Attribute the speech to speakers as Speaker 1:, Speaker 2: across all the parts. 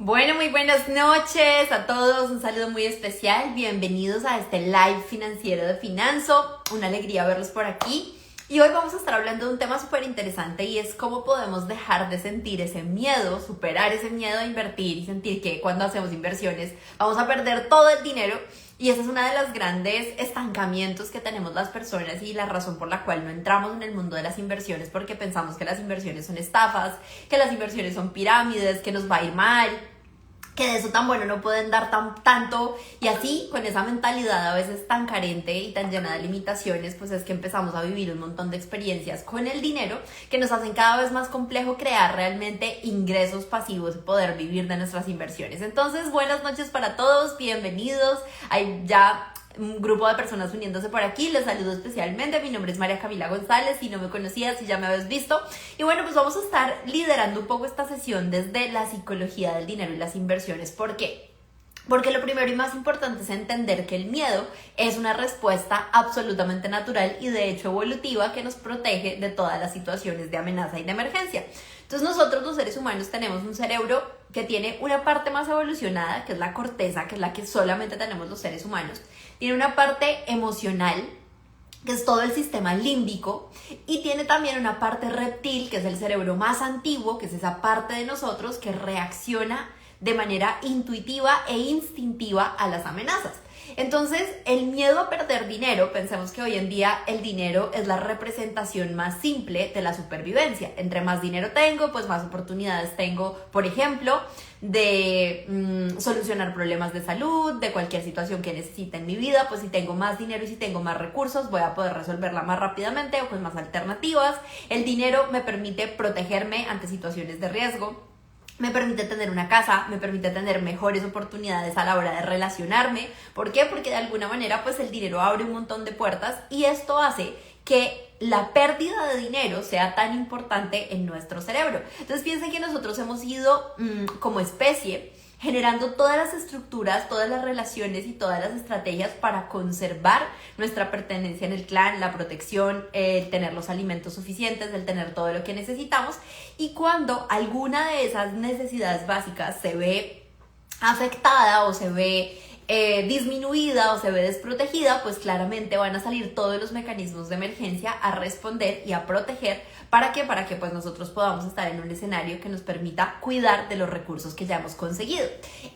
Speaker 1: Bueno, muy buenas noches a todos, un saludo muy especial, bienvenidos a este live financiero de Finanzo, una alegría verlos por aquí y hoy vamos a estar hablando de un tema súper interesante y es cómo podemos dejar de sentir ese miedo, superar ese miedo a invertir y sentir que cuando hacemos inversiones vamos a perder todo el dinero. Y ese es uno de los grandes estancamientos que tenemos las personas y la razón por la cual no entramos en el mundo de las inversiones, porque pensamos que las inversiones son estafas, que las inversiones son pirámides, que nos va a ir mal, que de eso tan bueno no pueden dar tanto, y así con esa mentalidad a veces tan carente y tan llena de limitaciones, pues es que empezamos a vivir un montón de experiencias con el dinero que nos hacen cada vez más complejo crear realmente ingresos pasivos y poder vivir de nuestras inversiones. Entonces, buenas noches para todos, bienvenidos. Hay ya un grupo de personas uniéndose por aquí, les saludo especialmente, mi nombre es María Camila González, si no me conocías, si ya me habías visto, y bueno, pues vamos a estar liderando un poco esta sesión desde la psicología del dinero y las inversiones. ¿Por qué? Porque lo primero y más importante es entender que el miedo es una respuesta absolutamente natural y de hecho evolutiva que nos protege de todas las situaciones de amenaza y de emergencia. Entonces nosotros los seres humanos tenemos un cerebro que tiene una parte más evolucionada, que es la corteza, que es la que solamente tenemos los seres humanos. Tiene una parte emocional, que es todo el sistema límbico, y tiene también una parte reptil, que es el cerebro más antiguo, que es esa parte de nosotros que reacciona de manera intuitiva e instintiva a las amenazas. Entonces, el miedo a perder dinero, pensemos que hoy en día el dinero es la representación más simple de la supervivencia. Entre más dinero tengo, pues más oportunidades tengo, por ejemplo, de solucionar problemas de salud, de cualquier situación que necesite en mi vida. Pues si tengo más dinero y si tengo más recursos, voy a poder resolverla más rápidamente o con más alternativas. El dinero me permite protegerme ante situaciones de riesgo. Me permite tener una casa, me permite tener mejores oportunidades a la hora de relacionarme. ¿Por qué? Porque de alguna manera pues el dinero abre un montón de puertas y esto hace que la pérdida de dinero sea tan importante en nuestro cerebro. Entonces piensen que nosotros hemos ido como especie generando todas las estructuras, todas las relaciones y todas las estrategias para conservar nuestra pertenencia en el clan, la protección, el tener los alimentos suficientes, el tener todo lo que necesitamos. Y cuando alguna de esas necesidades básicas se ve afectada o se ve disminuida o se ve desprotegida, pues claramente van a salir todos los mecanismos de emergencia a responder y a proteger. ¿Para qué? Para que pues nosotros podamos estar en un escenario que nos permita cuidar de los recursos que ya hemos conseguido.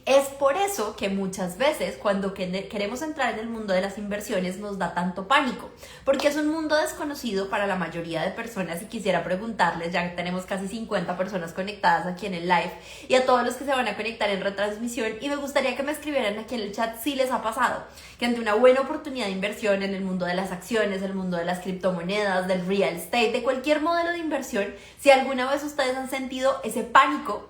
Speaker 1: Es por eso que muchas veces cuando queremos entrar en el mundo de las inversiones nos da tanto pánico, porque es un mundo desconocido para la mayoría de personas y quisiera preguntarles, ya que tenemos casi 50 personas conectadas aquí en el live y a todos los que se van a conectar en retransmisión, y me gustaría que me escribieran aquí en el chat si les ha pasado que ante una buena oportunidad de inversión en el mundo de las acciones, el mundo de las criptomonedas, del real estate, de cualquier modelo de inversión, si alguna vez ustedes han sentido ese pánico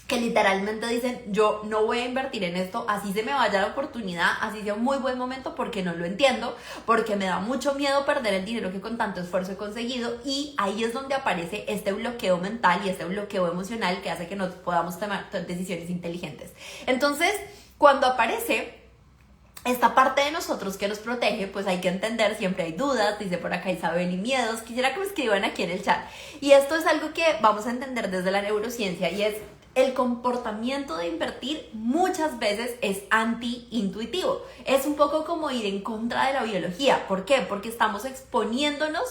Speaker 1: que literalmente dicen, yo no voy a invertir en esto, así se me vaya la oportunidad, así sea un muy buen momento, porque no lo entiendo, porque me da mucho miedo perder el dinero que con tanto esfuerzo he conseguido. Y ahí es donde aparece este bloqueo mental y este bloqueo emocional que hace que no podamos tomar decisiones inteligentes. Entonces, cuando aparece esta parte de nosotros que nos protege, pues hay que entender, siempre hay dudas, dice por acá Isabel, y miedos. Quisiera que me escriban aquí en el chat. Y esto es algo que vamos a entender desde la neurociencia, y es el comportamiento de invertir muchas veces es anti-intuitivo. Es un poco como ir en contra de la biología. ¿Por qué? Porque estamos exponiéndonos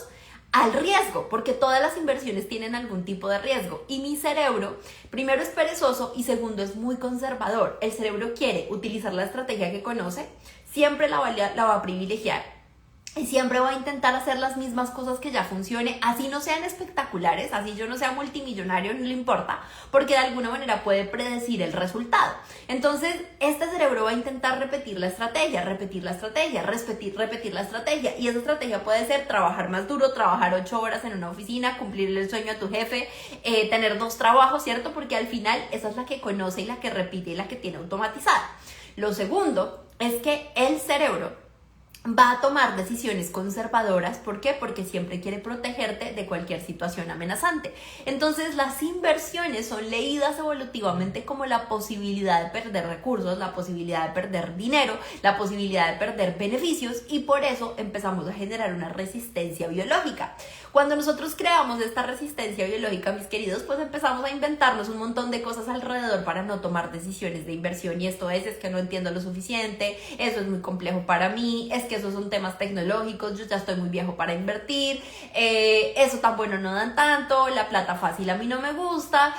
Speaker 1: al riesgo, porque todas las inversiones tienen algún tipo de riesgo, y mi cerebro primero es perezoso y segundo es muy conservador. El cerebro quiere utilizar la estrategia que conoce, siempre la va a privilegiar y siempre va a intentar hacer las mismas cosas que ya funcione, así no sean espectaculares, así yo no sea multimillonario, no le importa, porque de alguna manera puede predecir el resultado. Entonces, este cerebro va a intentar repetir la estrategia, repetir la estrategia, repetir la estrategia, y esa estrategia puede ser trabajar más duro, trabajar 8 horas en una oficina, cumplirle el sueño a tu jefe, tener 2 trabajos, ¿cierto? Porque al final esa es la que conoce y la que repite y la que tiene automatizada. Lo segundo es que el cerebro va a tomar decisiones conservadoras. ¿Por qué? Porque siempre quiere protegerte de cualquier situación amenazante. Entonces, las inversiones son leídas evolutivamente como la posibilidad de perder recursos, la posibilidad de perder dinero, la posibilidad de perder beneficios, y por eso empezamos a generar una resistencia biológica. Cuando nosotros creamos esta resistencia biológica, mis queridos, pues empezamos a inventarnos un montón de cosas alrededor para no tomar decisiones de inversión, y esto es que no entiendo lo suficiente, eso es muy complejo para mí, es que esos son temas tecnológicos, yo ya estoy muy viejo para invertir, eso tan bueno no dan tanto, la plata fácil a mí no me gusta,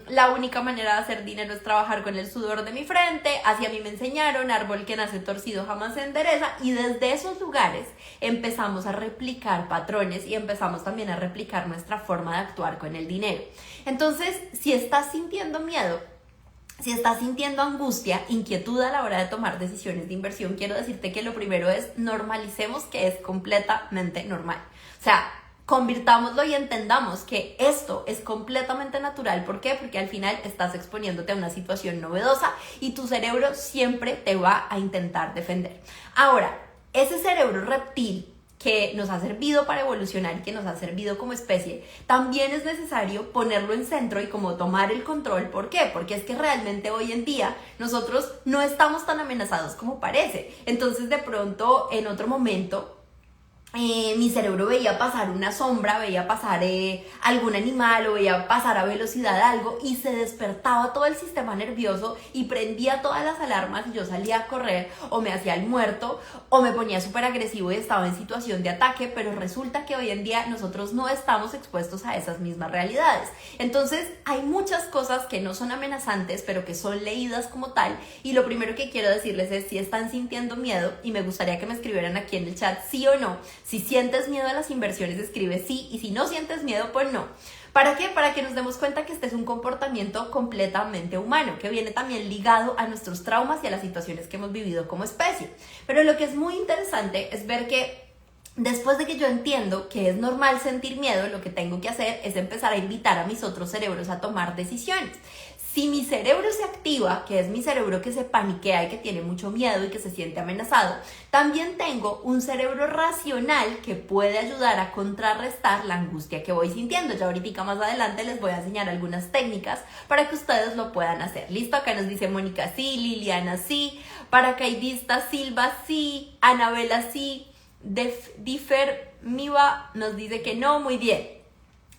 Speaker 1: la única manera de hacer dinero es trabajar con el sudor de mi frente, así a mí me enseñaron, árbol que nace torcido jamás se endereza, y desde esos lugares empezamos a replicar patrones y empezamos también a replicar nuestra forma de actuar con el dinero. Entonces, si estás sintiendo miedo, si estás sintiendo angustia, inquietud a la hora de tomar decisiones de inversión, quiero decirte que lo primero es normalicemos que es completamente normal. O sea, convirtámoslo y entendamos que esto es completamente natural. ¿Por qué? Porque al final estás exponiéndote a una situación novedosa y tu cerebro siempre te va a intentar defender. Ahora, ese cerebro reptil que nos ha servido para evolucionar y que nos ha servido como especie, también es necesario ponerlo en centro y como tomar el control. ¿Por qué? Porque es que realmente hoy en día nosotros no estamos tan amenazados como parece. Entonces, de pronto, en otro momento, mi cerebro veía pasar una sombra, veía pasar algún animal, o veía pasar a velocidad algo, y se despertaba todo el sistema nervioso y prendía todas las alarmas, y yo salía a correr o me hacía el muerto o me ponía súper agresivo y estaba en situación de ataque. Pero resulta que hoy en día nosotros no estamos expuestos a esas mismas realidades. Entonces, hay muchas cosas que no son amenazantes pero que son leídas como tal, y lo primero que quiero decirles es: si están sintiendo miedo, y me gustaría que me escribieran aquí en el chat sí o no. Si sientes miedo a las inversiones, escribe sí, y si no sientes miedo, pues no. ¿Para qué? Para que nos demos cuenta que este es un comportamiento completamente humano, que viene también ligado a nuestros traumas y a las situaciones que hemos vivido como especie. Pero lo que es muy interesante es ver que después de que yo entiendo que es normal sentir miedo, lo que tengo que hacer es empezar a invitar a mis otros cerebros a tomar decisiones. Si mi cerebro se activa, que es mi cerebro que se paniquea y que tiene mucho miedo y que se siente amenazado, también tengo un cerebro racional que puede ayudar a contrarrestar la angustia que voy sintiendo. Ya ahorita más adelante les voy a enseñar algunas técnicas para que ustedes lo puedan hacer. Listo, acá nos dice Mónica sí, Liliana sí, paracaidista Silva sí, Anabela sí, Differ Miva nos dice que no. Muy bien.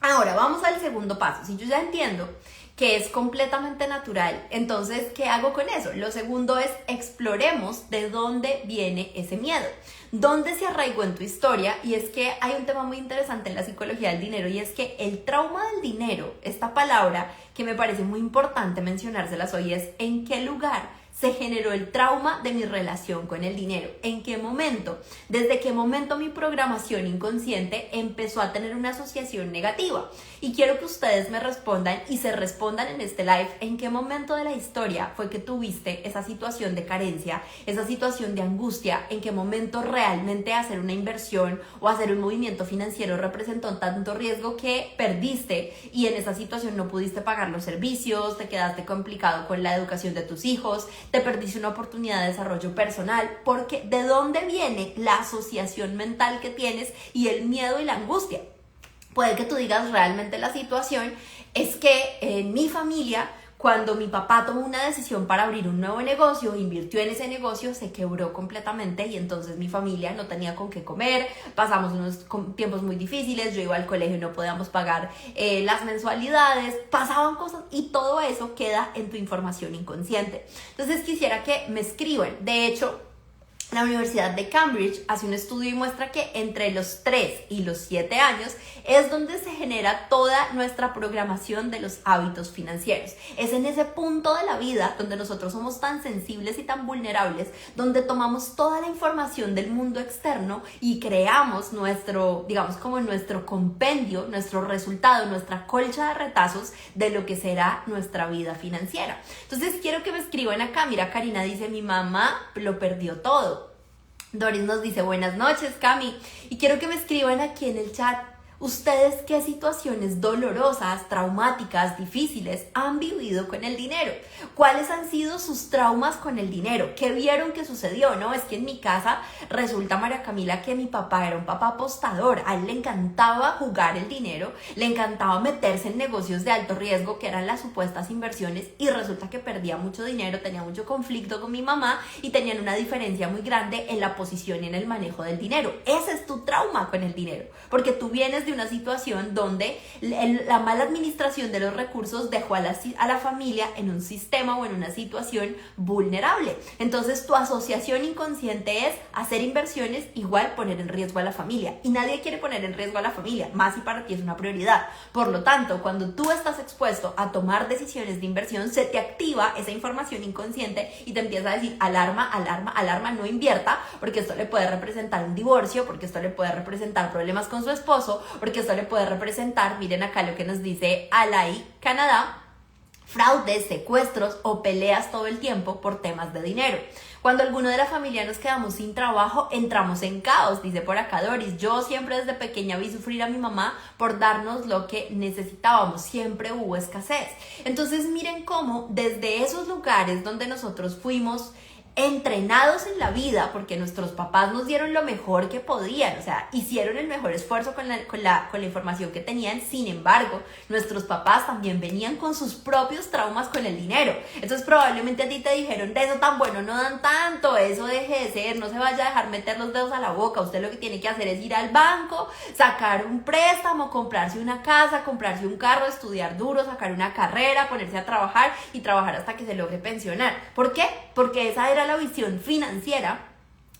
Speaker 1: Ahora vamos al segundo paso. Si yo ya entiendo que es completamente natural, entonces, ¿qué hago con eso? Lo segundo es: exploremos de dónde viene ese miedo, dónde se arraigó en tu historia. Y es que hay un tema muy interesante en la psicología del dinero, y es que el trauma del dinero, esta palabra que me parece muy importante mencionárselas hoy, es en qué lugar se generó el trauma de mi relación con el dinero. ¿En qué momento? ¿Desde qué momento mi programación inconsciente empezó a tener una asociación negativa? Y quiero que ustedes me respondan y se respondan en este live: ¿en qué momento de la historia fue que tuviste esa situación de carencia, esa situación de angustia? ¿En qué momento realmente hacer una inversión o hacer un movimiento financiero representó tanto riesgo que perdiste, y en esa situación no pudiste pagar los servicios, te quedaste complicado con la educación de tus hijos, te perdiste una oportunidad de desarrollo personal? Porque ¿de dónde viene la asociación mental que tienes y el miedo y la angustia? Puede que tú digas: realmente la situación es que en mi familia, cuando mi papá tomó una decisión para abrir un nuevo negocio, invirtió en ese negocio, se quebró completamente, y entonces mi familia no tenía con qué comer, pasamos unos tiempos muy difíciles, yo iba al colegio y no podíamos pagar las mensualidades, pasaban cosas, y todo eso queda en tu información inconsciente. Entonces quisiera que me escriban. De hecho, la Universidad de Cambridge hace un estudio y muestra que entre los 3 y los 7 años es donde se genera toda nuestra programación de los hábitos financieros. Es en ese punto de la vida donde nosotros somos tan sensibles y tan vulnerables, donde tomamos toda la información del mundo externo y creamos nuestro, digamos, como nuestro compendio, nuestro resultado, nuestra colcha de retazos de lo que será nuestra vida financiera. Entonces quiero que me escriban acá. Mira, Karina dice: mi mamá lo perdió todo. Doris nos dice: buenas noches, Cami. Y quiero que me escriban aquí en el chat: ¿Ustedes qué situaciones dolorosas, traumáticas, difíciles han vivido con el dinero? ¿Cuáles han sido sus traumas con el dinero? ¿Qué vieron que sucedió? No, es que en mi casa resulta, María Camila, que mi papá era un papá apostador. A él le encantaba jugar el dinero, le encantaba meterse en negocios de alto riesgo, que eran las supuestas inversiones, y resulta que perdía mucho dinero, tenía mucho conflicto con mi mamá y tenían una diferencia muy grande en la posición y en el manejo del dinero. Ese es tu trauma con el dinero, porque tú vienes de una situación donde la mala administración de los recursos dejó a la familia en un sistema o en una situación vulnerable. Entonces tu asociación inconsciente es hacer inversiones igual poner en riesgo a la familia, y nadie quiere poner en riesgo a la familia, más si para ti es una prioridad. Por lo tanto, cuando tú estás expuesto a tomar decisiones de inversión, se te activa esa información inconsciente y te empieza a decir alarma, alarma, alarma, no invierta, porque esto le puede representar un divorcio, porque esto le puede representar problemas con su esposo, porque esto le puede representar, miren acá lo que nos dice Alay Canadá, fraudes, secuestros o peleas todo el tiempo por temas de dinero. Cuando alguno de la familia nos quedamos sin trabajo, entramos en caos, dice por acá Doris. Yo siempre desde pequeña vi sufrir a mi mamá por darnos lo que necesitábamos, siempre hubo escasez. Entonces miren cómo desde esos lugares donde nosotros fuimos entrenados en la vida, porque nuestros papás nos dieron lo mejor que podían, o sea, hicieron el mejor esfuerzo con la información que tenían. Sin embargo, nuestros papás también venían con sus propios traumas con el dinero. Entonces probablemente a ti te dijeron, de eso tan bueno no dan tanto, eso deje de ser, no se vaya a dejar meter los dedos a la boca, usted lo que tiene que hacer es ir al banco, sacar un préstamo, comprarse una casa, comprarse un carro, estudiar duro, sacar una carrera, ponerse a trabajar y trabajar hasta que se logre pensionar. ¿Por qué? Porque esa era la visión financiera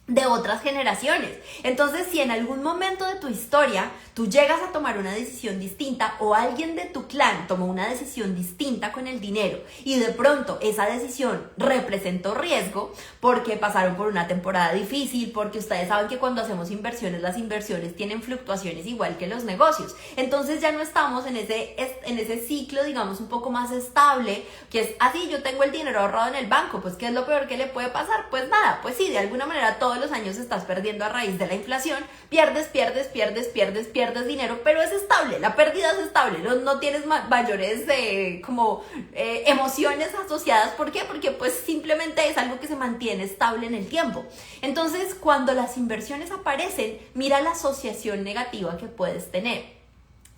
Speaker 1: de otras generaciones. Entonces, si en algún momento de tu historia tú llegas a tomar una decisión distinta, o alguien de tu clan tomó una decisión distinta con el dinero y de pronto esa decisión representó riesgo porque pasaron por una temporada difícil, porque ustedes saben que cuando hacemos inversiones, las inversiones tienen fluctuaciones igual que los negocios. Entonces ya no estamos en ese ciclo, digamos, un poco más estable, que es así, yo tengo el dinero ahorrado en el banco, pues ¿qué es lo peor que le puede pasar? Pues nada, pues sí, de alguna manera todos los años estás perdiendo a raíz de la inflación, pierdes dinero, pero es estable, la pérdida es estable, no tienes mayores emociones asociadas. ¿Por qué? Porque pues simplemente es algo que se mantiene estable en el tiempo. Entonces, cuando las inversiones aparecen, mira la asociación negativa que puedes tener.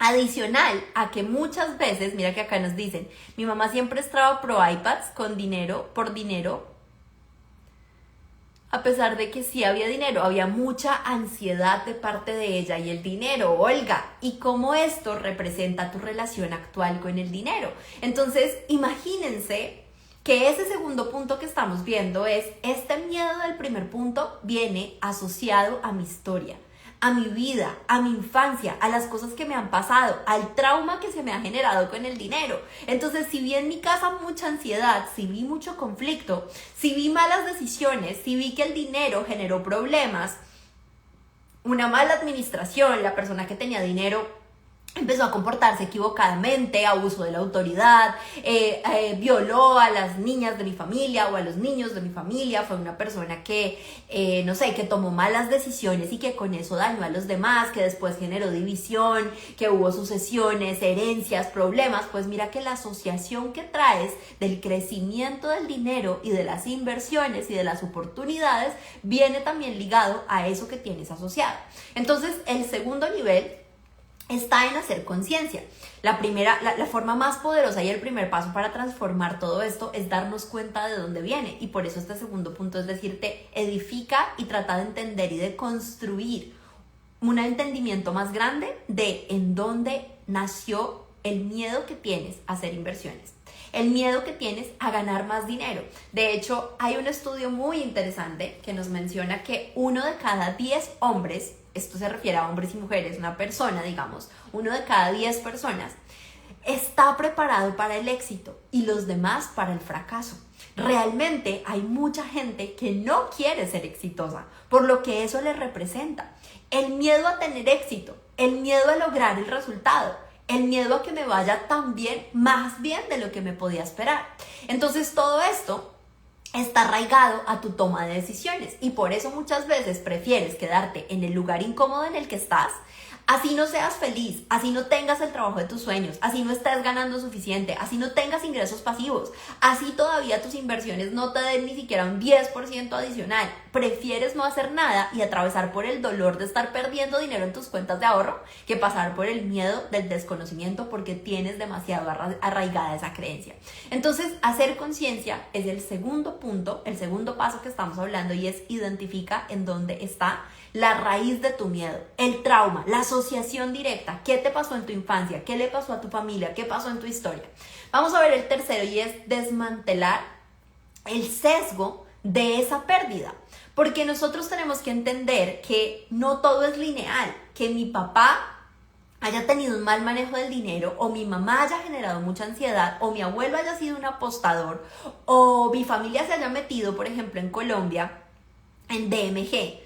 Speaker 1: Adicional a que muchas veces, mira que acá nos dicen, mi mamá siempre estaba pro iPads con dinero, por dinero. A pesar de que sí había dinero, había mucha ansiedad de parte de ella y el dinero, Olga, y cómo esto representa tu relación actual con el dinero. Entonces, imagínense que ese segundo punto que estamos viendo es, este miedo del primer punto viene asociado a mi historia, a mi vida, a mi infancia, a las cosas que me han pasado, al trauma que se me ha generado con el dinero. Entonces, si vi en mi casa mucha ansiedad, si vi mucho conflicto, si vi malas decisiones, si vi que el dinero generó problemas, una mala administración, la persona que tenía dinero empezó a comportarse equivocadamente, abuso de la autoridad, violó a las niñas de mi familia o a los niños de mi familia, fue una persona que, que tomó malas decisiones y que con eso dañó a los demás, que después generó división, que hubo sucesiones, herencias, problemas. Pues mira que la asociación que traes del crecimiento del dinero y de las inversiones y de las oportunidades viene también ligado a eso que tienes asociado. Entonces, el segundo nivel está en hacer conciencia. La forma más poderosa y el primer paso para transformar todo esto es darnos cuenta de dónde viene. Y por eso este segundo punto es decirte, edifica y trata de entender y de construir un entendimiento más grande de en dónde nació el miedo que tienes a hacer inversiones, el miedo que tienes a ganar más dinero. De hecho, hay un estudio muy interesante que nos menciona que 1 de cada 10 hombres, esto se refiere a hombres y mujeres, una persona, digamos, 1 de cada 10 personas está preparado para el éxito y los demás para el fracaso. Realmente hay mucha gente que no quiere ser exitosa por lo que eso le representa. El miedo a tener éxito, el miedo a lograr el resultado, el miedo a que me vaya tan bien, más bien de lo que me podía esperar. Entonces todo esto está arraigado a tu toma de decisiones y por eso muchas veces prefieres quedarte en el lugar incómodo en el que estás Así no seas feliz, así no tengas el trabajo de tus sueños, así no estés ganando suficiente, así no tengas ingresos pasivos, así todavía tus inversiones no te den ni siquiera un 10% adicional. Prefieres no hacer nada y atravesar por el dolor de estar perdiendo dinero en tus cuentas de ahorro que pasar por el miedo del desconocimiento porque tienes demasiado arraigada esa creencia. Entonces, hacer conciencia es el segundo punto, el segundo paso que estamos hablando, y es identifica en dónde está la raíz de tu miedo, el trauma, la asociación directa. ¿Qué te pasó en tu infancia? ¿Qué le pasó a tu familia? ¿Qué pasó en tu historia? Vamos a ver el tercero, y es desmantelar el sesgo de esa pérdida. Porque nosotros tenemos que entender que no todo es lineal, que mi papá haya tenido un mal manejo del dinero, o mi mamá haya generado mucha ansiedad, o mi abuelo haya sido un apostador, o mi familia se haya metido, por ejemplo, en Colombia, en DMG,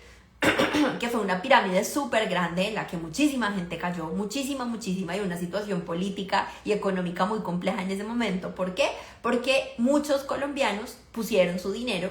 Speaker 1: que fue una pirámide súper grande en la que muchísima gente cayó, muchísima, y una situación política y económica muy compleja en ese momento. ¿Por qué? Porque muchos colombianos pusieron su dinero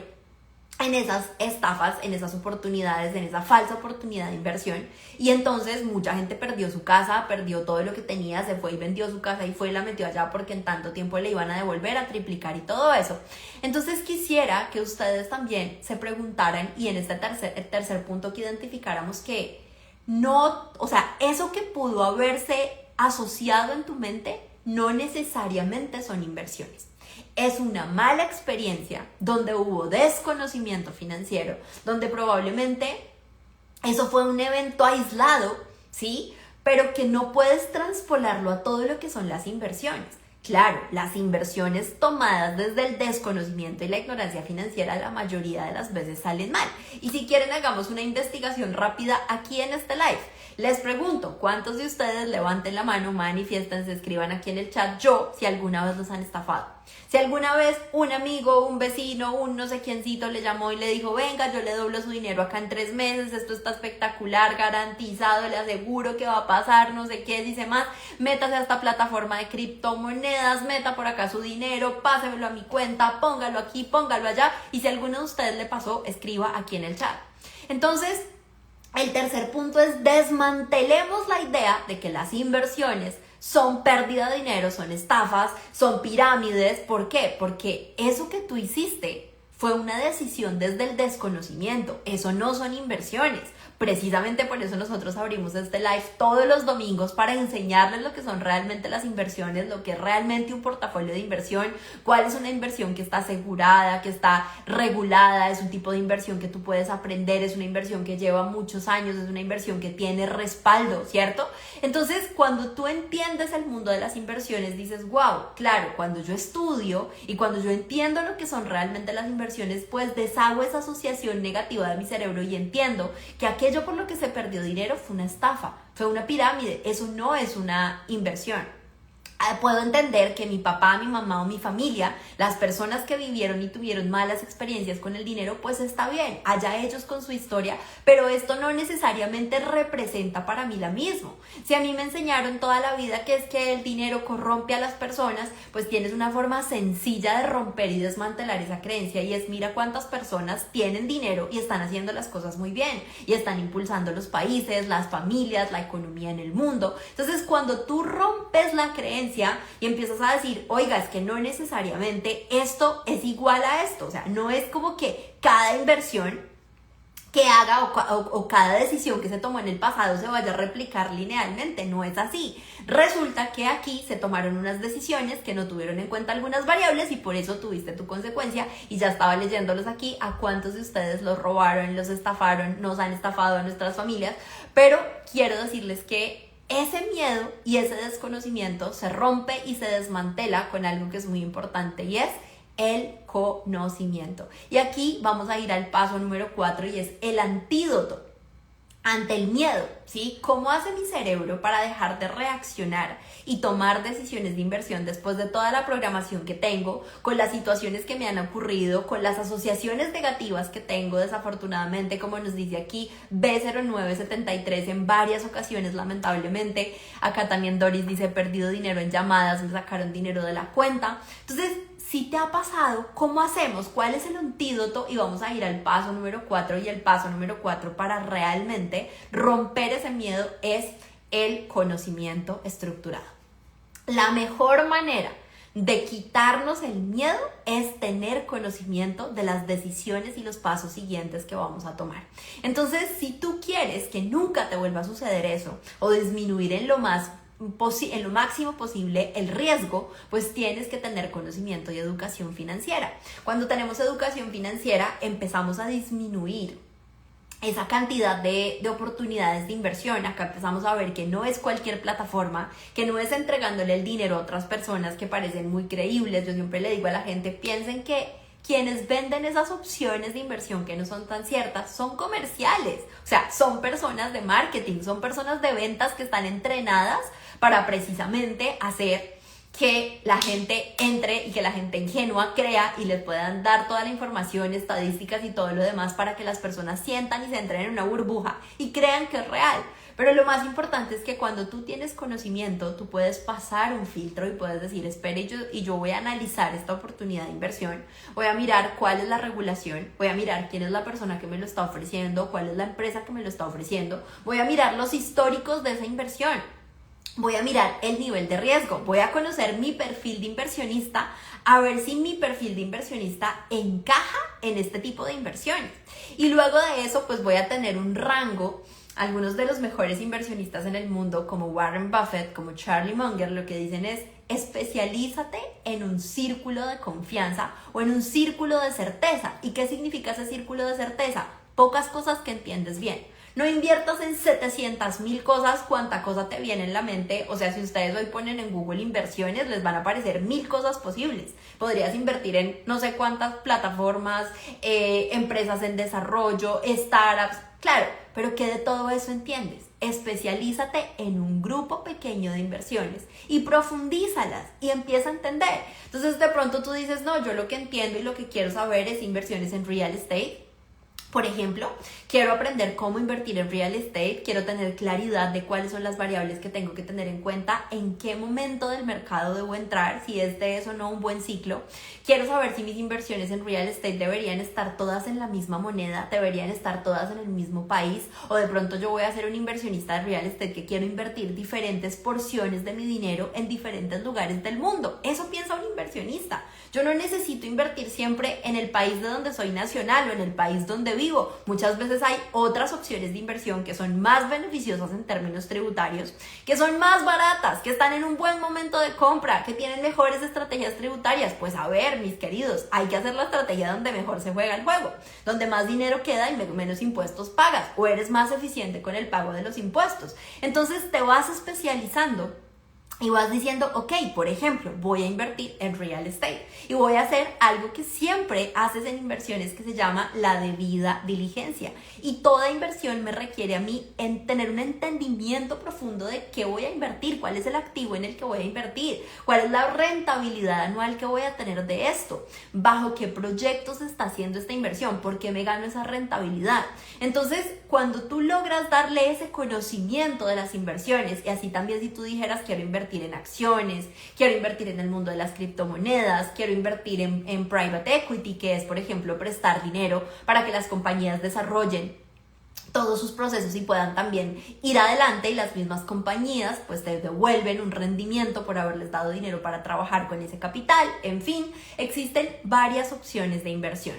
Speaker 1: en esas estafas, en esas oportunidades, en esa falsa oportunidad de inversión, y entonces mucha gente perdió su casa, perdió todo lo que tenía, se fue y vendió su casa y fue y la metió allá porque en tanto tiempo le iban a devolver, a triplicar y todo eso. Entonces quisiera que ustedes también se preguntaran, y en este tercer punto que identificáramos que no, o sea, eso que pudo haberse asociado en tu mente no necesariamente son inversiones. Es una mala experiencia donde hubo desconocimiento financiero, donde probablemente eso fue un evento aislado, ¿sí? Pero que no puedes transpolarlo a todo lo que son las inversiones. Claro, las inversiones tomadas desde el desconocimiento y la ignorancia financiera la mayoría de las veces salen mal. Y si quieren, hagamos una investigación rápida aquí en este live. Les pregunto, ¿cuántos de ustedes levanten la mano, manifiéstense, escriban aquí en el chat si alguna vez los han estafado? Si alguna vez un amigo, un vecino, un no sé quiéncito le llamó y le dijo, venga, yo le doblo su dinero acá en 3 meses, esto está espectacular, garantizado, le aseguro que va a pasar, no sé qué, dice más, métase a esta plataforma de criptomonedas, meta por acá su dinero, pásemelo a mi cuenta, póngalo aquí, póngalo allá, y si a alguno de ustedes le pasó, escriba aquí en el chat. Entonces, el tercer punto es desmantelemos la idea de que las inversiones son pérdida de dinero, son estafas, son pirámides. ¿Por qué? Porque eso que tú hiciste fue una decisión desde el desconocimiento. Eso no son inversiones. Precisamente por eso nosotros abrimos este live todos los domingos para enseñarles lo que son realmente las inversiones, lo que es realmente un portafolio de inversión, cuál es una inversión que está asegurada, que está regulada, es un tipo de inversión que tú puedes aprender, es una inversión que lleva muchos años, es una inversión que tiene respaldo, ¿cierto? Entonces, cuando tú entiendes el mundo de las inversiones, dices, wow, claro, cuando yo estudio y cuando yo entiendo lo que son realmente las inversiones, pues deshago esa asociación negativa de mi cerebro y entiendo que aquello por lo que se perdió dinero fue una estafa, fue una pirámide, eso no es una inversión. Puedo entender que mi papá, mi mamá o mi familia, las personas que vivieron y tuvieron malas experiencias con el dinero, pues está bien, allá ellos con su historia, pero esto no necesariamente representa para mí la misma. Si a mí me enseñaron toda la vida que es que el dinero corrompe a las personas, pues tienes una forma sencilla de romper y desmantelar esa creencia, y es mira cuántas personas tienen dinero y están haciendo las cosas muy bien y están impulsando los países, las familias, la economía en el mundo. Entonces, cuando tú rompes la creencia y empiezas a decir, oiga, es que no necesariamente esto es igual a esto, o sea, no es como que cada inversión que haga o cada decisión que se tomó en el pasado se vaya a replicar linealmente, no es así. Resulta que aquí se tomaron unas decisiones que no tuvieron en cuenta algunas variables y por eso tuviste tu consecuencia, y ya estaba leyéndolos aquí a cuántos de ustedes los robaron, los estafaron, nos han estafado a nuestras familias, pero quiero decirles que ese miedo y ese desconocimiento se rompe y se desmantela con algo que es muy importante, y es el conocimiento. Y aquí vamos a ir al paso número 4, y es el antídoto ante el miedo, ¿sí? ¿Cómo hace mi cerebro para dejar de reaccionar y tomar decisiones de inversión después de toda la programación que tengo, con las situaciones que me han ocurrido, con las asociaciones negativas que tengo, desafortunadamente, como nos dice aquí B0973 en varias ocasiones, lamentablemente? Acá también Doris dice, perdido dinero en llamadas, me sacaron dinero de la cuenta. Entonces, si te ha pasado, ¿cómo hacemos? ¿Cuál es el antídoto? Y vamos a ir al paso número 4, y el paso número 4 para realmente romper ese miedo es el conocimiento estructurado. La mejor manera de quitarnos el miedo es tener conocimiento de las decisiones y los pasos siguientes que vamos a tomar. Entonces, si tú quieres que nunca te vuelva a suceder eso o disminuir en lo máximo posible el riesgo, pues tienes que tener conocimiento y educación financiera. Cuando tenemos educación financiera, empezamos a disminuir esa cantidad de oportunidades de inversión. Acá empezamos a ver que no es cualquier plataforma, que no es entregándole el dinero a otras personas que parecen muy creíbles. Yo siempre le digo a la gente, piensen que quienes venden esas opciones de inversión que no son tan ciertas son comerciales, o sea, son personas de marketing, son personas de ventas que están entrenadas para precisamente hacer que la gente entre y que la gente ingenua crea y les puedan dar toda la información, estadísticas y todo lo demás para que las personas sientan y se entren en una burbuja y crean que es real. Pero lo más importante es que cuando tú tienes conocimiento, tú puedes pasar un filtro y puedes decir, espere, yo voy a analizar esta oportunidad de inversión, voy a mirar cuál es la regulación, voy a mirar quién es la persona que me lo está ofreciendo, cuál es la empresa que me lo está ofreciendo, voy a mirar los históricos de esa inversión. Voy a mirar el nivel de riesgo, voy a conocer mi perfil de inversionista, a ver si mi perfil de inversionista encaja en este tipo de inversiones. Y luego de eso, pues voy a tener un rango. Algunos de los mejores inversionistas en el mundo, como Warren Buffett, como Charlie Munger, lo que dicen es, especialízate en un círculo de confianza o en un círculo de certeza. ¿Y qué significa ese círculo de certeza? Pocas cosas que entiendes bien. No inviertas en 700,000 cosas, cuánta cosa te viene en la mente. O sea, si ustedes hoy ponen en Google inversiones, les van a aparecer 1000 cosas posibles. Podrías invertir en no sé cuántas plataformas, empresas en desarrollo, startups, claro, pero ¿qué de todo eso entiendes? Especialízate en un grupo pequeño de inversiones y profundízalas y empieza a entender. Entonces de pronto tú dices, no, yo lo que entiendo y lo que quiero saber es inversiones en real estate. Por ejemplo, quiero aprender cómo invertir en real estate, quiero tener claridad de cuáles son las variables que tengo que tener en cuenta, en qué momento del mercado debo entrar, si este es o no un buen ciclo. Quiero saber si mis inversiones en real estate deberían estar todas en la misma moneda, deberían estar todas en el mismo país, o de pronto yo voy a ser un inversionista de real estate que quiero invertir diferentes porciones de mi dinero en diferentes lugares del mundo. Eso piensa un inversionista. Yo no necesito invertir siempre en el país de donde soy nacional o en el país donde vivo. Muchas veces hay otras opciones de inversión que son más beneficiosas en términos tributarios, que son más baratas, que están en un buen momento de compra, que tienen mejores estrategias tributarias. Pues a ver, mis queridos, hay que hacer la estrategia donde mejor se juega el juego, donde más dinero queda y menos impuestos pagas, o eres más eficiente con el pago de los impuestos. Entonces te vas especializando y vas diciendo, ok, por ejemplo, voy a invertir en real estate y voy a hacer algo que siempre haces en inversiones que se llama la debida diligencia. Y toda inversión me requiere a mí en tener un entendimiento profundo de qué voy a invertir, cuál es el activo en el que voy a invertir, cuál es la rentabilidad anual que voy a tener de esto, bajo qué proyectos está haciendo esta inversión, por qué me gano esa rentabilidad. Entonces, cuando tú logras darle ese conocimiento de las inversiones, y así también si tú dijeras quiero invertir en acciones, quiero invertir en el mundo de las criptomonedas, quiero invertir en private equity, que es, por ejemplo, prestar dinero para que las compañías desarrollen todos sus procesos y puedan también ir adelante, y las mismas compañías pues te devuelven un rendimiento por haberles dado dinero para trabajar con ese capital. En fin, existen varias opciones de inversión.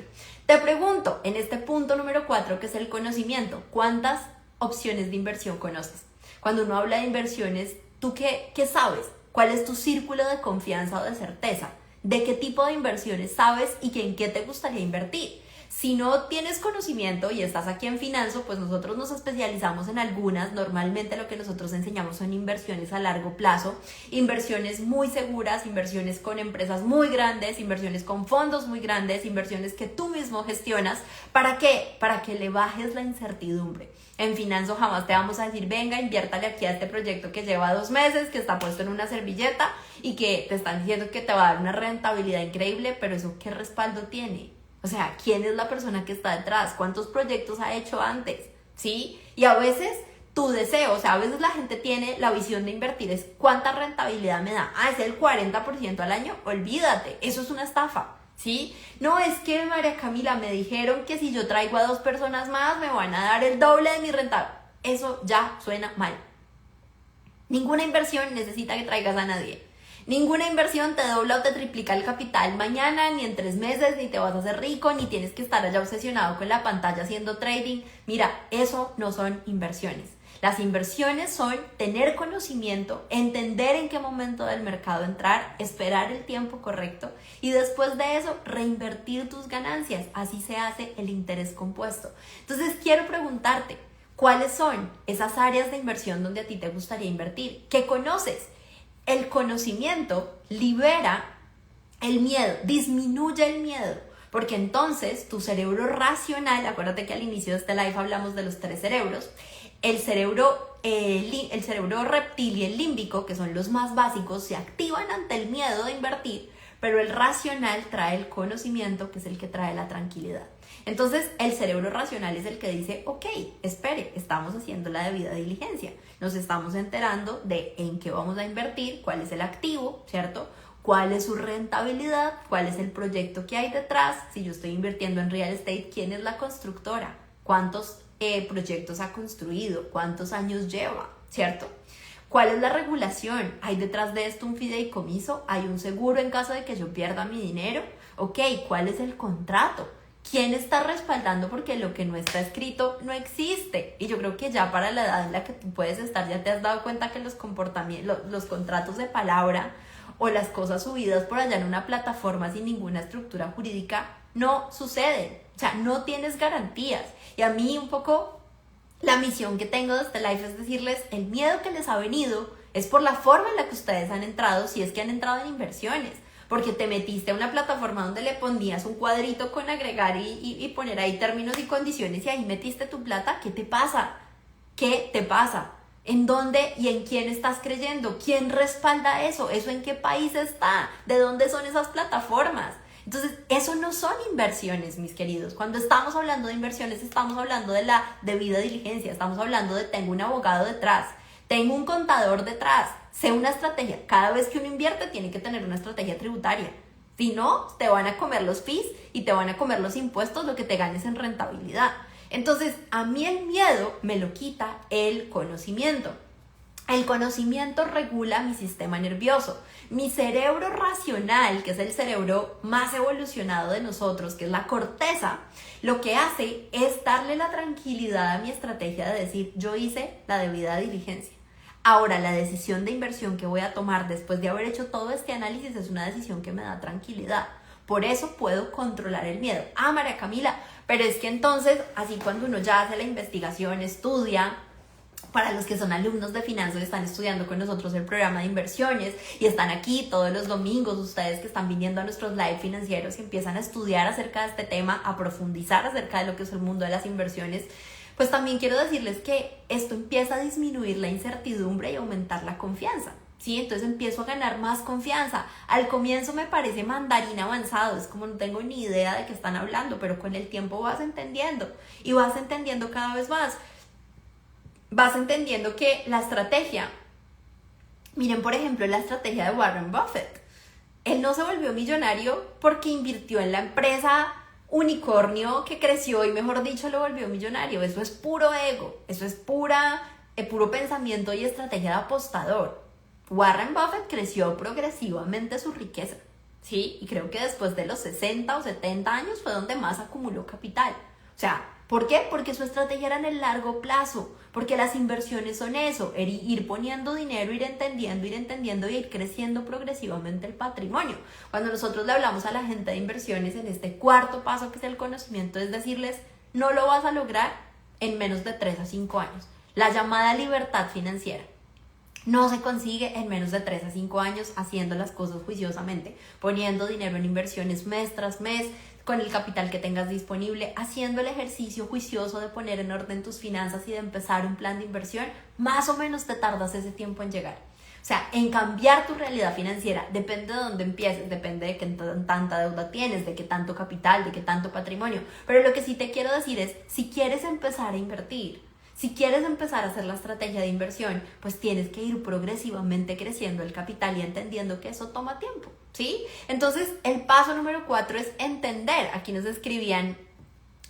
Speaker 1: Te pregunto, en este punto número 4, que es el conocimiento, ¿cuántas opciones de inversión conoces? Cuando uno habla de inversiones, ¿tú qué sabes? ¿Cuál es tu círculo de confianza o de certeza? ¿De qué tipo de inversiones sabes y en qué te gustaría invertir? Si no tienes conocimiento y estás aquí en Finanzo, pues nosotros nos especializamos en algunas. Normalmente lo que nosotros enseñamos son inversiones a largo plazo, inversiones muy seguras, inversiones con empresas muy grandes, inversiones con fondos muy grandes, inversiones que tú mismo gestionas. ¿Para qué? Para que le bajes la incertidumbre. En Finanzo jamás te vamos a decir, venga, inviértale aquí a este proyecto que lleva 2 meses, que está puesto en una servilleta y que te están diciendo que te va a dar una rentabilidad increíble, pero eso, ¿qué respaldo tiene? O sea, ¿quién es la persona que está detrás? ¿Cuántos proyectos ha hecho antes? ¿Sí? Y a veces tu deseo, o sea, a veces la gente tiene la visión de invertir es ¿cuánta rentabilidad me da? Ah, es el 40% al año. Olvídate, eso es una estafa. ¿Sí? No, es que María Camila me dijeron que si yo traigo a 2 personas más me van a dar el doble de mi rentabilidad. Eso ya suena mal. Ninguna inversión necesita que traigas a nadie. Ninguna inversión te dobla o te triplica el capital mañana, ni en 3 meses, ni te vas a hacer rico, ni tienes que estar allá obsesionado con la pantalla haciendo trading. Mira, eso no son inversiones. Las inversiones son tener conocimiento, entender en qué momento del mercado entrar, esperar el tiempo correcto y después de eso reinvertir tus ganancias. Así se hace el interés compuesto. Entonces quiero preguntarte, ¿cuáles son esas áreas de inversión donde a ti te gustaría invertir? ¿Qué conoces? El conocimiento libera el miedo, disminuye el miedo, porque entonces tu cerebro racional, acuérdate que al inicio de este live hablamos de los 3 cerebros, el cerebro reptil y el límbico, que son los más básicos, se activan ante el miedo de invertir, pero el racional trae el conocimiento, que es el que trae la tranquilidad. Entonces, el cerebro racional es el que dice, ok, espere, estamos haciendo la debida diligencia, nos estamos enterando de en qué vamos a invertir, cuál es el activo, ¿cierto? ¿Cuál es su rentabilidad? ¿Cuál es el proyecto que hay detrás? Si yo estoy invirtiendo en real estate, ¿quién es la constructora? ¿Cuántos proyectos ha construido? ¿Cuántos años lleva? ¿Cierto? ¿Cuál es la regulación? ¿Hay detrás de esto un fideicomiso? ¿Hay un seguro en caso de que yo pierda mi dinero? Ok, ¿cuál es el contrato? ¿Quién está respaldando? Porque lo que no está escrito no existe. Y yo creo que ya para la edad en la que tú puedes estar, ya te has dado cuenta que los contratos de palabra o las cosas subidas por allá en una plataforma sin ninguna estructura jurídica no suceden. O sea, no tienes garantías. Y a mí un poco la misión que tengo de este live es decirles, el miedo que les ha venido es por la forma en la que ustedes han entrado, si es que han entrado en inversiones. Porque te metiste a una plataforma donde le ponías un cuadrito con agregar y poner ahí términos y condiciones y ahí metiste tu plata. ¿Qué te pasa? ¿Qué te pasa? ¿En dónde y en quién estás creyendo? ¿Quién respalda eso? ¿Eso en qué país está? ¿De dónde son esas plataformas? Entonces, eso no son inversiones, mis queridos. Cuando estamos hablando de inversiones, estamos hablando de la debida diligencia. Estamos hablando de tengo un abogado detrás, tengo un contador detrás, sé una estrategia. Cada vez que uno invierte tiene que tener una estrategia tributaria. Si no, te van a comer los fees y te van a comer los impuestos, lo que te ganes en rentabilidad. Entonces, a mí el miedo me lo quita el conocimiento. El conocimiento regula mi sistema nervioso. Mi cerebro racional, que es el cerebro más evolucionado de nosotros, que es la corteza, lo que hace es darle la tranquilidad a mi estrategia de decir, yo hice la debida diligencia. Ahora, la decisión de inversión que voy a tomar después de haber hecho todo este análisis es una decisión que me da tranquilidad. Por eso puedo controlar el miedo. Ah, María Camila, pero es que entonces, así cuando uno ya hace la investigación, estudia, para los que son alumnos de finanzas y están estudiando con nosotros el programa de inversiones y están aquí todos los domingos, ustedes que están viniendo a nuestros live financieros y empiezan a estudiar acerca de este tema, a profundizar acerca de lo que es el mundo de las inversiones, pues también quiero decirles que esto empieza a disminuir la incertidumbre y aumentar la confianza, ¿sí? Entonces empiezo a ganar más confianza. Al comienzo me parece mandarín avanzado, es como no tengo ni idea de qué están hablando, pero con el tiempo vas entendiendo y vas entendiendo cada vez más. Vas entendiendo que la estrategia, miren por ejemplo la estrategia de Warren Buffett, él no se volvió millonario porque invirtió en la empresa unicornio que creció y mejor dicho lo volvió millonario. Eso es puro ego, eso es puro pensamiento y estrategia de apostador. Warren Buffett creció progresivamente su riqueza, ¿sí? Y creo que después de los 60 o 70 años fue donde más acumuló capital. O sea, ¿por qué? Porque su estrategia era en el largo plazo, porque las inversiones son eso, ir poniendo dinero, ir entendiendo y ir creciendo progresivamente el patrimonio. Cuando nosotros le hablamos a la gente de inversiones en este cuarto paso que es el conocimiento, es decirles, no lo vas a lograr en menos de 3 a 5 años. La llamada libertad financiera no se consigue en menos de 3 a 5 años haciendo las cosas juiciosamente, poniendo dinero en inversiones mes tras mes, con el capital que tengas disponible, haciendo el ejercicio juicioso de poner en orden tus finanzas y de empezar un plan de inversión. Más o menos te tardas ese tiempo en llegar. O sea, en cambiar tu realidad financiera, depende de dónde empieces, depende de qué tanta deuda tienes, de qué tanto capital, de qué tanto patrimonio. Pero lo que sí te quiero decir es, si quieres empezar a invertir, si quieres empezar a hacer la estrategia de inversión, pues tienes que ir progresivamente creciendo el capital y entendiendo que eso toma tiempo, ¿sí? Entonces, el paso número 4 es entender. Aquí nos escribían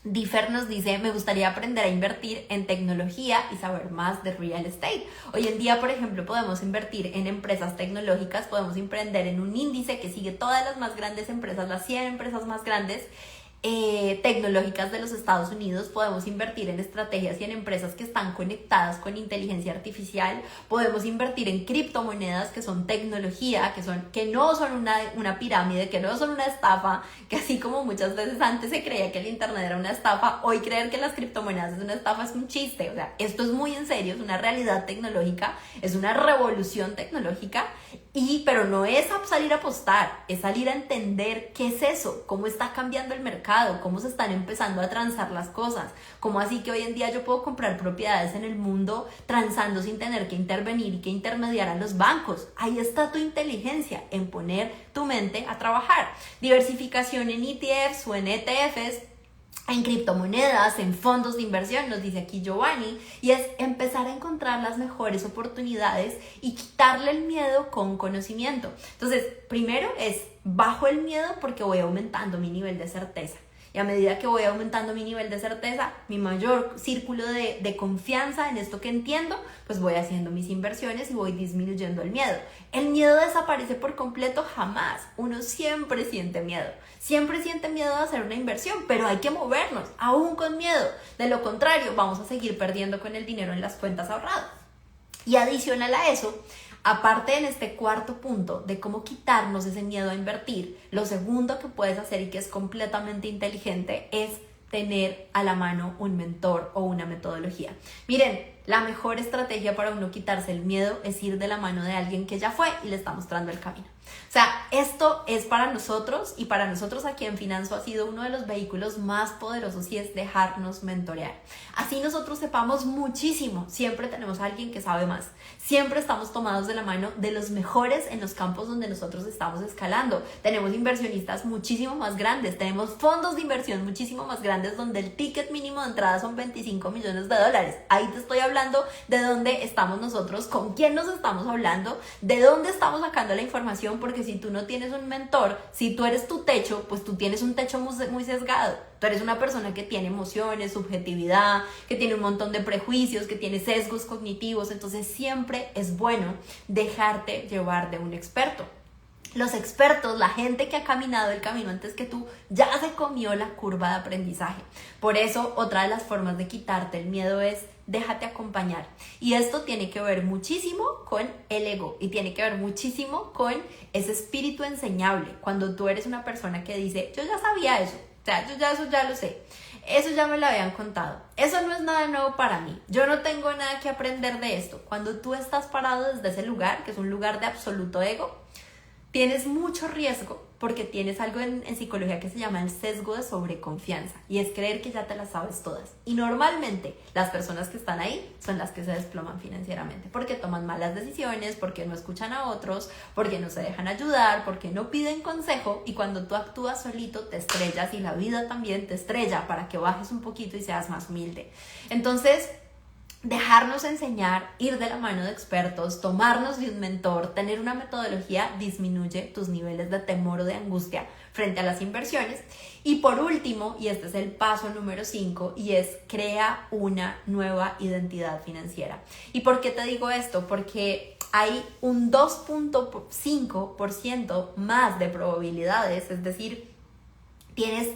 Speaker 1: Differ nos dice, me gustaría aprender a invertir en tecnología y saber más de real estate. Hoy en día, por ejemplo, podemos invertir en empresas tecnológicas, podemos emprender en un índice que sigue todas las más grandes empresas, las 100 empresas más grandes tecnológicas de los Estados Unidos. Podemos invertir en estrategias y en empresas que están conectadas con inteligencia artificial. Podemos invertir en criptomonedas que son tecnología, que no son una pirámide, que no son una estafa, que así como muchas veces antes se creía que el internet era una estafa, hoy creer que las criptomonedas es una estafa es un chiste. O sea, esto es muy en serio, es una realidad tecnológica, es una revolución tecnológica, pero no es salir a apostar, es salir a entender qué es eso, cómo está cambiando el mercado, cómo se están empezando a transar las cosas, cómo así que hoy en día yo puedo comprar propiedades en el mundo transando sin tener que intervenir y que intermediar a los bancos. Ahí está tu inteligencia, en poner tu mente a trabajar. Diversificación en ETFs o en ETFs, en criptomonedas, en fondos de inversión, nos dice aquí Giovanni, y es empezar a encontrar las mejores oportunidades y quitarle el miedo con conocimiento. Entonces, primero es bajo el miedo porque voy aumentando mi nivel de certeza. Y a medida que voy aumentando mi nivel de certeza, mi mayor círculo de confianza en esto que entiendo, pues voy haciendo mis inversiones y voy disminuyendo el miedo. El miedo desaparece por completo jamás. Uno siempre siente miedo. Siempre siente miedo de hacer una inversión, pero hay que movernos, aún con miedo. De lo contrario, vamos a seguir perdiendo con el dinero en las cuentas ahorradas. Y adicional a eso, aparte en este cuarto punto de cómo quitarnos ese miedo a invertir, lo segundo que puedes hacer y que es completamente inteligente es tener a la mano un mentor o una metodología. Miren, la mejor estrategia para uno quitarse el miedo es ir de la mano de alguien que ya fue y le está mostrando el camino. O sea, esto es para nosotros, y para nosotros aquí en Finanzo ha sido uno de los vehículos más poderosos, y es dejarnos mentorear. Así nosotros sepamos muchísimo, siempre tenemos a alguien que sabe más. Siempre estamos tomados de la mano de los mejores en los campos donde nosotros estamos escalando. Tenemos inversionistas muchísimo más grandes, tenemos fondos de inversión muchísimo más grandes donde el ticket mínimo de entrada son $25 millones. Ahí te estoy hablando de dónde estamos nosotros, con quién nos estamos hablando, de dónde estamos sacando la información, porque si tú no tienes un mentor, si tú eres tu techo, pues tú tienes un techo muy sesgado. Tú eres una persona que tiene emociones, subjetividad, que tiene un montón de prejuicios, que tiene sesgos cognitivos. Entonces siempre es bueno dejarte llevar de un experto. Los expertos, la gente que ha caminado el camino antes que tú, ya se comió la curva de aprendizaje. Por eso, otra de las formas de quitarte el miedo es déjate acompañar. Y esto tiene que ver muchísimo con el ego y tiene que ver muchísimo con ese espíritu enseñable. Cuando tú eres una persona que dice, yo ya sabía eso, o sea, yo ya eso ya lo sé. Eso ya me lo habían contado. Eso no es nada nuevo para mí. Yo no tengo nada que aprender de esto. Cuando tú estás parado desde ese lugar, que es un lugar de absoluto ego, tienes mucho riesgo porque tienes algo en psicología que se llama el sesgo de sobreconfianza, y es creer que ya te las sabes todas. Y normalmente las personas que están ahí son las que se desploman financieramente porque toman malas decisiones, porque no escuchan a otros, porque no se dejan ayudar, porque no piden consejo, y cuando tú actúas solito te estrellas, y la vida también te estrella para que bajes un poquito y seas más humilde. Entonces, dejarnos enseñar, ir de la mano de expertos, tomarnos de un mentor, tener una metodología disminuye tus niveles de temor o de angustia frente a las inversiones. Y por último, y este es el paso número 5, y es crea una nueva identidad financiera. ¿Y por qué te digo esto? Porque hay un 2.5% más de probabilidades, es decir, tienes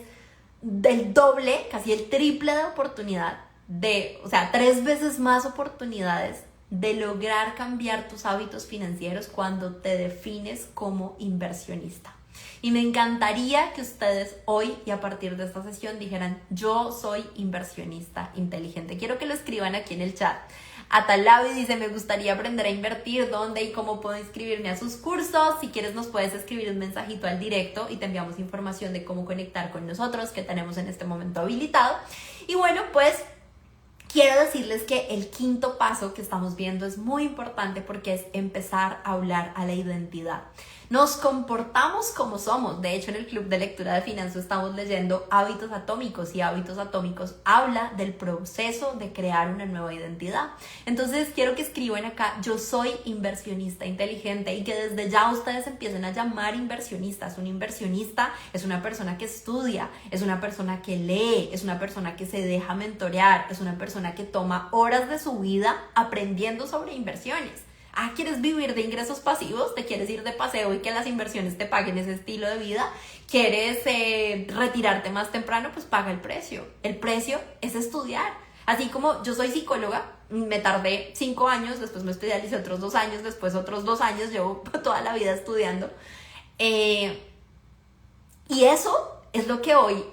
Speaker 1: del doble, casi el triple de oportunidad, o sea, 3 veces más oportunidades de lograr cambiar tus hábitos financieros cuando te defines como inversionista. Y me encantaría que ustedes hoy y a partir de esta sesión dijeran, yo soy inversionista inteligente. Quiero que lo escriban aquí en el chat. Atalabi dice, me gustaría aprender a invertir, ¿dónde y cómo puedo inscribirme a sus cursos? Si quieres nos puedes escribir un mensajito al directo y te enviamos información de cómo conectar con nosotros, que tenemos en este momento habilitado. Y bueno, pues quiero decirles que el quinto paso que estamos viendo es muy importante porque es empezar a hablar a la identidad. Nos comportamos como somos. De hecho, en el Club de Lectura de Finanzas estamos leyendo Hábitos Atómicos, y Hábitos Atómicos habla del proceso de crear una nueva identidad. Entonces, quiero que escriban acá: yo soy inversionista inteligente, y que desde ya ustedes empiecen a llamar inversionistas. Un inversionista es una persona que estudia, es una persona que lee, es una persona que se deja mentorear, es una persona que toma horas de su vida aprendiendo sobre inversiones. Ah, ¿quieres vivir de ingresos pasivos? ¿Te quieres ir de paseo y que las inversiones te paguen ese estilo de vida? ¿Quieres retirarte más temprano? Pues paga el precio. El precio es estudiar. Así como yo soy psicóloga, me tardé 5 años, después me especialicé otros 2 años, después otros 2 años, llevo toda la vida estudiando. Y eso es lo que hoy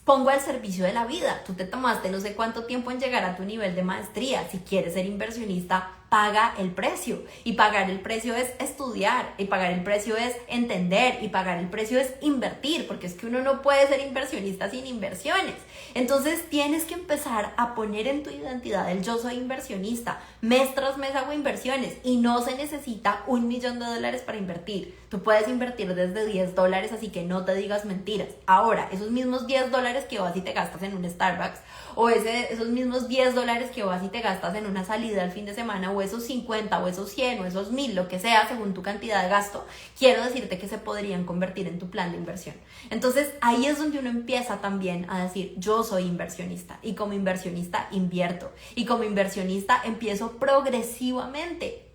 Speaker 1: pongo al servicio de la vida. Tú te tomaste no sé cuánto tiempo en llegar a tu nivel de maestría. Si quieres ser inversionista, paga el precio. Y pagar el precio es estudiar, y pagar el precio es entender, y pagar el precio es invertir, porque es que uno no puede ser inversionista sin inversiones. Entonces tienes que empezar a poner en tu identidad el yo soy inversionista. Mes tras mes hago inversiones, y no se necesita $1.000.000 para invertir. Tú puedes invertir desde $10, así que no te digas mentiras. Ahora, esos mismos $10 que vas y te gastas en un Starbucks, o esos mismos $10 que vas y te gastas en una salida al fin de semana, o esos 50, o esos 100, o esos 1.000, lo que sea, según tu cantidad de gasto, quiero decirte que se podrían convertir en tu plan de inversión. Entonces, ahí es donde uno empieza también a decir: yo soy inversionista, y como inversionista invierto, y como inversionista empiezo progresivamente.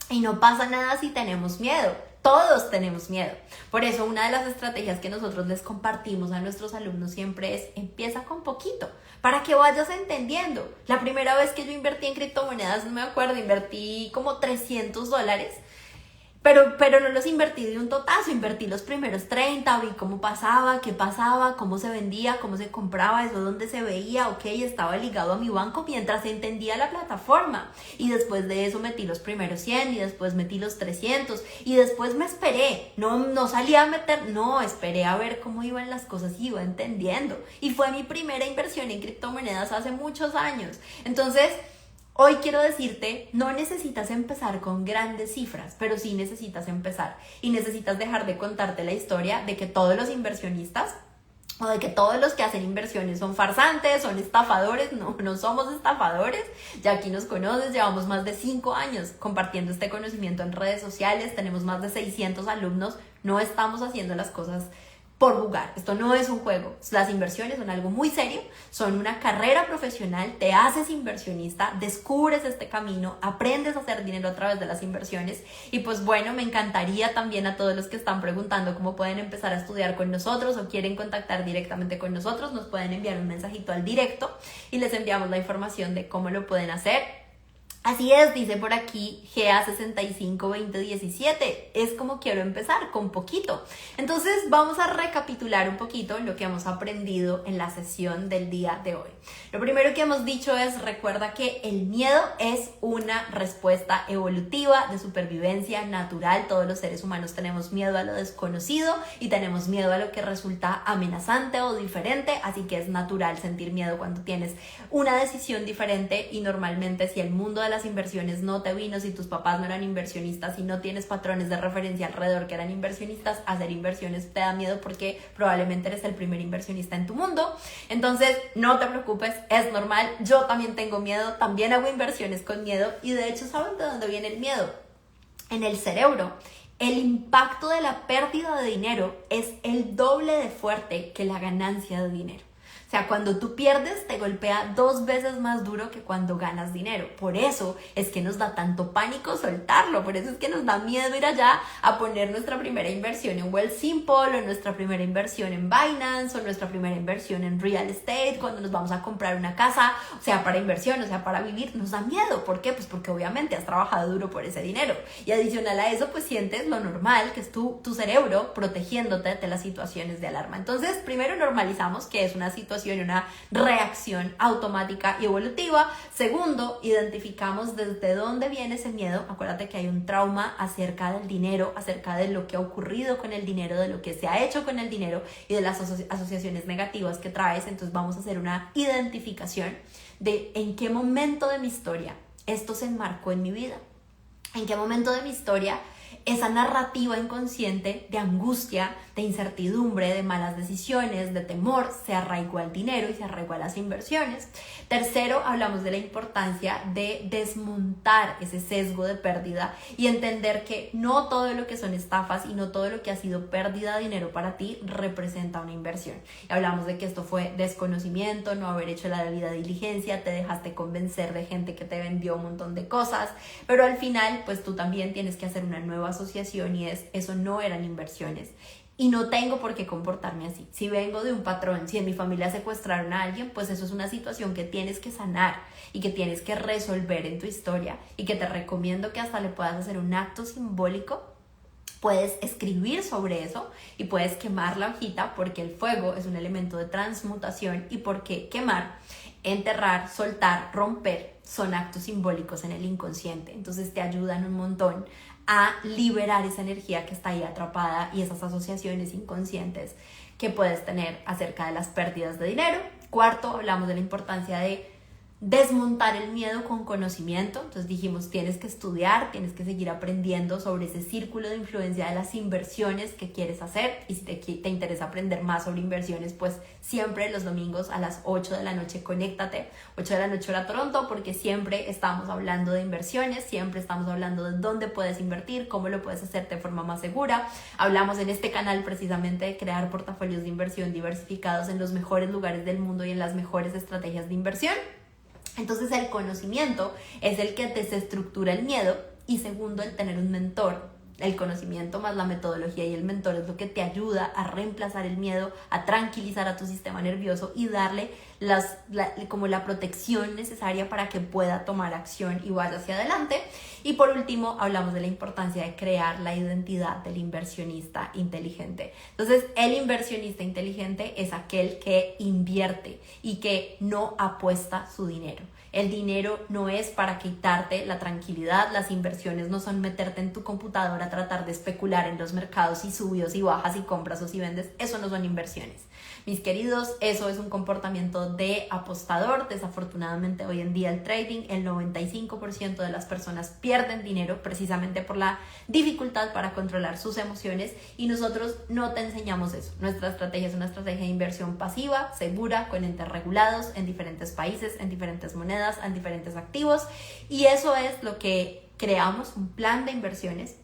Speaker 1: Y no pasa nada si tenemos miedo. Todos tenemos miedo. Por eso, una de las estrategias que nosotros les compartimos a nuestros alumnos siempre es: empieza con poquito, para que vayas entendiendo. La primera vez que yo invertí en criptomonedas, no me acuerdo, invertí como $300, pero no los invertí de un totazo, invertí los primeros 30, vi cómo pasaba, qué pasaba, cómo se vendía, cómo se compraba, eso donde se veía, ok, estaba ligado a mi banco mientras entendía la plataforma. Y después de eso metí los primeros 100, y después metí los 300, y después me esperé, no salí a meter, no, esperé a ver cómo iban las cosas y iba entendiendo. Y fue mi primera inversión en criptomonedas hace muchos años. Entonces, hoy quiero decirte: no necesitas empezar con grandes cifras, pero sí necesitas empezar. Y necesitas dejar de contarte la historia de que todos los inversionistas, o de que todos los que hacen inversiones son farsantes, son estafadores. No somos estafadores. Ya aquí nos conoces, llevamos más de 5 años compartiendo este conocimiento en redes sociales, tenemos más de 600 alumnos, no estamos haciendo las cosas por jugar. Esto no es un juego. Las inversiones son algo muy serio, son una carrera profesional. Te haces inversionista, descubres este camino, aprendes a hacer dinero a través de las inversiones. Y pues bueno, me encantaría también, a todos los que están preguntando cómo pueden empezar a estudiar con nosotros o quieren contactar directamente con nosotros, nos pueden enviar un mensajito al directo y les enviamos la información de cómo lo pueden hacer. Así es, dice por aquí GA652017, es como quiero empezar, con poquito. Entonces vamos a recapitular un poquito lo que hemos aprendido en la sesión del día de hoy. Lo primero que hemos dicho es: recuerda que el miedo es una respuesta evolutiva de supervivencia natural. Todos los seres humanos tenemos miedo a lo desconocido y tenemos miedo a lo que resulta amenazante o diferente, así que es natural sentir miedo cuando tienes una decisión diferente. Y normalmente, si el mundo de las inversiones no te vino, si tus papás no eran inversionistas, si no tienes patrones de referencia alrededor que eran inversionistas, hacer inversiones te da miedo porque probablemente eres el primer inversionista en tu mundo. Entonces no te preocupes, es normal. Yo también tengo miedo, también hago inversiones con miedo. Y de hecho, ¿saben de dónde viene el miedo? En el cerebro. El impacto de la pérdida de dinero es el doble de fuerte que la ganancia de dinero. O sea, cuando tú pierdes, te golpea 2 veces más duro que cuando ganas dinero. Por eso es que nos da tanto pánico soltarlo. Por eso es que nos da miedo ir allá a poner nuestra primera inversión en Wealthsimple, o nuestra primera inversión en Binance, o nuestra primera inversión en real estate, cuando nos vamos a comprar una casa, o sea, para inversión, o sea, para vivir. Nos da miedo. ¿Por qué? Pues porque obviamente has trabajado duro por ese dinero. Y adicional a eso, pues sientes lo normal, que es tu cerebro protegiéndote de las situaciones de alarma. Entonces, primero normalizamos que es una situación y una reacción automática y evolutiva. Segundo, identificamos desde dónde viene ese miedo. Acuérdate que hay un trauma acerca del dinero, acerca de lo que ha ocurrido con el dinero, de lo que se ha hecho con el dinero y de las asociaciones negativas que traes. Entonces vamos a hacer una identificación de en qué momento de mi historia esto se enmarcó en mi vida. ¿En qué momento de mi historia esa narrativa inconsciente de angustia, de incertidumbre, de malas decisiones, de temor, se arraigó al dinero y se arraigó a las inversiones. Tercero, hablamos de la importancia de desmontar ese sesgo de pérdida y entender que no todo lo que son estafas y no todo lo que ha sido pérdida de dinero para ti representa una inversión. Y hablamos de que esto fue desconocimiento, no haber hecho la debida diligencia, te dejaste convencer de gente que te vendió un montón de cosas, pero al final pues tú también tienes que hacer una nueva asociación y eso no eran inversiones. Y no tengo por qué comportarme así. Si vengo de un patrón, si en mi familia secuestraron a alguien, pues eso es una situación que tienes que sanar y que tienes que resolver en tu historia y que te recomiendo que hasta le puedas hacer un acto simbólico. Puedes escribir sobre eso y puedes quemar la hojita porque el fuego es un elemento de transmutación y porque quemar, enterrar, soltar, romper son actos simbólicos en el inconsciente. Entonces te ayudan un montón a liberar esa energía que está ahí atrapada y esas asociaciones inconscientes que puedes tener acerca de las pérdidas de dinero. Cuarto, hablamos de la importancia de desmontar el miedo con conocimiento. Entonces dijimos, tienes que estudiar, tienes que seguir aprendiendo sobre ese círculo de influencia de las inversiones que quieres hacer, y si te interesa aprender más sobre inversiones, pues siempre los domingos a las 8 de la noche conéctate, 8 de la noche hora Toronto, porque siempre estamos hablando de inversiones, siempre estamos hablando de dónde puedes invertir, cómo lo puedes hacer de forma más segura. Hablamos en este canal precisamente de crear portafolios de inversión diversificados en los mejores lugares del mundo y en las mejores estrategias de inversión. Entonces el conocimiento es el que desestructura el miedo, y segundo, el tener un mentor. El conocimiento más la metodología y el mentor es lo que te ayuda a reemplazar el miedo, a tranquilizar a tu sistema nervioso y darle como la protección necesaria para que pueda tomar acción y vaya hacia adelante. Y por último, hablamos de la importancia de crear la identidad del inversionista inteligente. Entonces, el inversionista inteligente es aquel que invierte y que no apuesta su dinero. El dinero no es para quitarte la tranquilidad, las inversiones no son meterte en tu computadora a tratar de especular en los mercados y subidas y bajas y compras o si vendes. Eso no son inversiones. Mis queridos, eso es un comportamiento de apostador. Desafortunadamente hoy en día el trading, el 95% de las personas pierden dinero precisamente por la dificultad para controlar sus emociones, y nosotros no te enseñamos eso. Nuestra estrategia es una estrategia de inversión pasiva, segura, con entes regulados en diferentes países, en diferentes monedas, en diferentes activos, y eso es lo que creamos, un plan de inversiones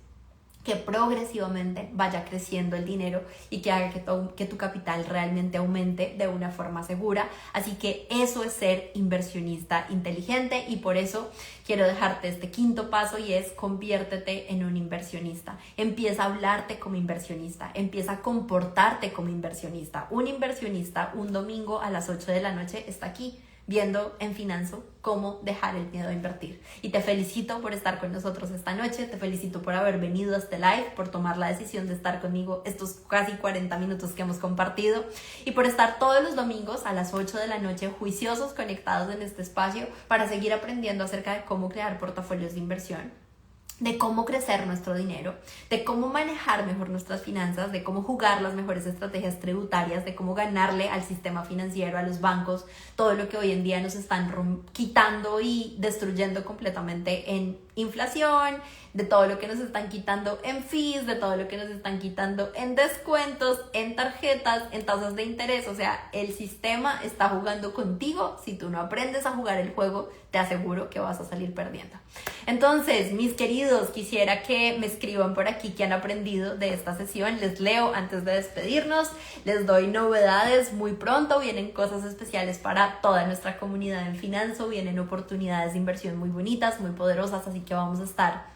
Speaker 1: que progresivamente vaya creciendo el dinero y que haga que tu capital realmente aumente de una forma segura. Así que eso es ser inversionista inteligente, y por eso quiero dejarte este quinto paso, y es: conviértete en un inversionista. Empieza a hablarte como inversionista, empieza a comportarte como inversionista. Un inversionista un domingo a las 8 de la noche está aquí viendo en Finanzo cómo dejar el miedo a invertir. Y te felicito por estar con nosotros esta noche, te felicito por haber venido a este live, por tomar la decisión de estar conmigo estos casi 40 minutos que hemos compartido, y por estar todos los domingos a las 8 de la noche juiciosos, conectados en este espacio para seguir aprendiendo acerca de cómo crear portafolios de inversión, de cómo crecer nuestro dinero, de cómo manejar mejor nuestras finanzas, de cómo jugar las mejores estrategias tributarias, de cómo ganarle al sistema financiero, a los bancos, todo lo que hoy en día nos están quitando y destruyendo completamente en inflación, de todo lo que nos están quitando en fees, de todo lo que nos están quitando en descuentos, en tarjetas, en tasas de interés. O sea, el sistema está jugando contigo. Si tú no aprendes a jugar el juego, te aseguro que vas a salir perdiendo. Entonces, mis queridos, quisiera que me escriban por aquí qué han aprendido de esta sesión. Les leo antes de despedirnos, les doy novedades muy pronto, vienen cosas especiales para toda nuestra comunidad en Finanzo, vienen oportunidades de inversión muy bonitas, muy poderosas, así que vamos a estar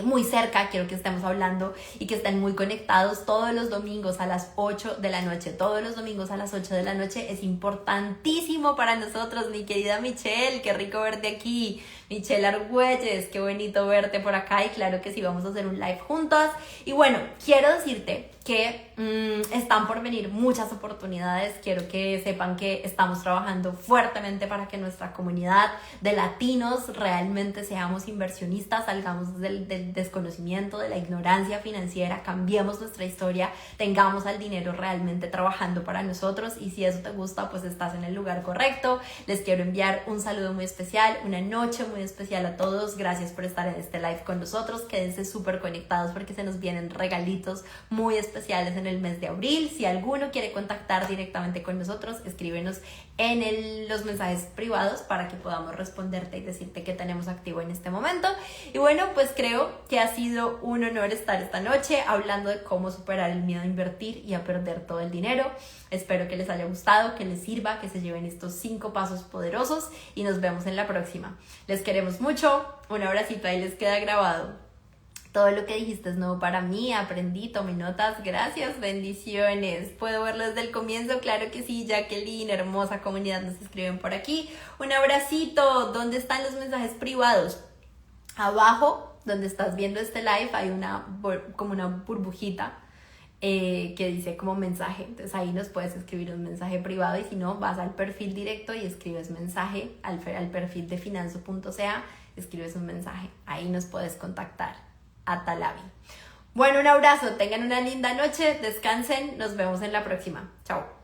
Speaker 1: muy cerca. Quiero que estemos hablando y que estén muy conectados todos los domingos a las 8 de la noche. Todos los domingos a las 8 de la noche es importantísimo para nosotros, mi querida Michelle. Qué rico verte aquí. Michelle Argüelles, qué bonito verte por acá, y claro que sí, vamos a hacer un live juntas. Y bueno, quiero decirte que están por venir muchas oportunidades. Quiero que sepan que estamos trabajando fuertemente para que nuestra comunidad de latinos realmente seamos inversionistas, salgamos del desconocimiento, de la ignorancia financiera, cambiemos nuestra historia, tengamos al dinero realmente trabajando para nosotros. Y si eso te gusta, pues estás en el lugar correcto. Les quiero enviar un saludo muy especial, una noche muy muy especial a todos. Gracias por estar en este live con nosotros. Quédense súper conectados porque se nos vienen regalitos muy especiales en el mes de abril. Si alguno quiere contactar directamente con nosotros, escríbenos en los mensajes privados para que podamos responderte y decirte qué tenemos activo en este momento. Y bueno, pues creo que ha sido un honor estar esta noche hablando de cómo superar el miedo a invertir y a perder todo el dinero. Espero que les haya gustado, que les sirva, que se lleven estos 5 pasos poderosos y nos vemos en la próxima. Les queremos mucho, un abracito, ahí les queda grabado. Todo lo que dijiste es nuevo para mí, aprendí, tomé notas, gracias, bendiciones. ¿Puedo verlo desde el comienzo? Claro que sí, Jacqueline, hermosa comunidad, nos escriben por aquí. Un abracito, ¿dónde están los mensajes privados? Abajo, donde estás viendo este live, hay como una burbujita que dice como mensaje. Entonces ahí nos puedes escribir un mensaje privado y si no, vas al perfil directo y escribes mensaje al perfil de finanzo.ca, escribes un mensaje. Ahí nos puedes contactar. Atalabi. Bueno, un abrazo, tengan una linda noche, descansen, nos vemos en la próxima. Chao.